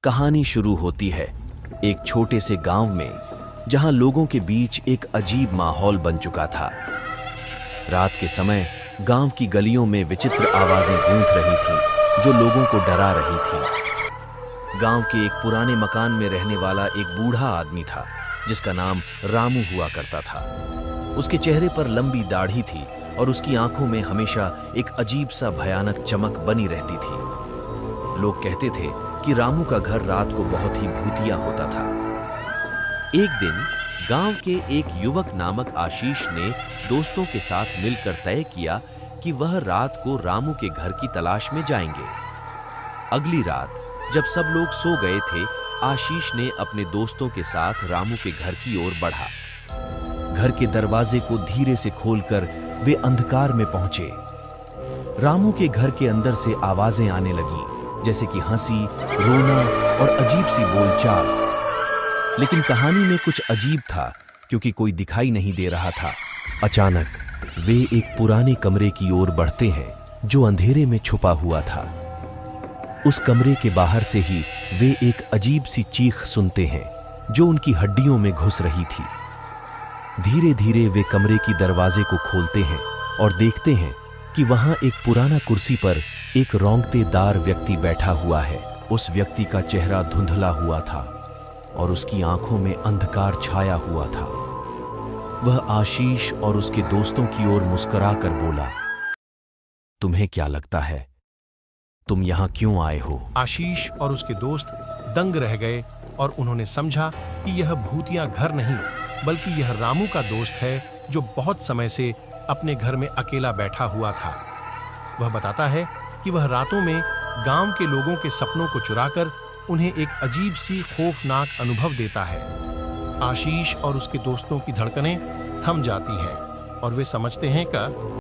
कहानी शुरू होती है एक छोटे से गांव में, जहां लोगों के बीच एक अजीब माहौल बन चुका था। रात के समय गांव की गलियों में विचित्र आवाजें गूंज रही थीं, जो लोगों को डरा रही थीं। गांव के एक पुराने मकान में रहने वाला एक बूढ़ा आदमी था, जिसका नाम रामू हुआ करता था। उसके चेहरे पर लंबी दाढ़ी थी और उसकी आंखों में हमेशा एक अजीब सा भयानक चमक बनी रहती थी। लोग कहते थे कि रामू का घर रात को बहुत ही भूतिया होता था। एक दिन गांव के एक युवक नामक आशीष ने दोस्तों के साथ मिलकर तय किया कि वह रात को रामू के घर की तलाश में जाएंगे। अगली रात जब सब लोग सो गए थे, आशीष ने अपने दोस्तों के साथ रामू के घर की ओर बढ़ा। घर के दरवाजे को धीरे से खोलकर वे अंधकार में पहुंचे। रामू के घर के अंदर से आवाजें आने लगीं, जैसे कि हंसी, रोना और अजीब सी बोलचाल। लेकिन कहानी में कुछ अजीब था, क्योंकि कोई दिखाई नहीं दे रहा था। अचानक वे एक पुराने कमरे की ओर बढ़ते हैं, जो अंधेरे में छुपा हुआ था। उस कमरे के बाहर से ही वे एक अजीब सी चीख सुनते हैं, जो उनकी हड्डियों में घुस रही थी। धीरे धीरे वे कमरे की दरवाजे को खोलते हैं और देखते हैं कि वहां एक पुराना कुर्सी पर एक रौंगतेदार व्यक्ति बैठा हुआ है। उस व्यक्ति का चेहरा धुंधला हुआ था और उसकी आंखों में अंधकार छाया हुआ था। वह आशीष और उसके दोस्तों की ओर मुस्कुराकर बोला, तुम्हें क्या लगता है? तुम यहां क्यों आए हो? आशीष और उसके दोस्त दंग रह गए और उन्होंने समझा कि यह भूतिया घर नहीं, बल्कि यह रामू का दोस्त है, जो बहुत समय से अपने घर में अकेला बैठा हुआ था। वह बताता है कि वह रातों में गांव के लोगों के सपनों को चुराकर उन्हें एक अजीब सी खौफनाक अनुभव देता है। आशीष और उसके दोस्तों की धड़कनें थम जाती हैं और वे समझते हैं कि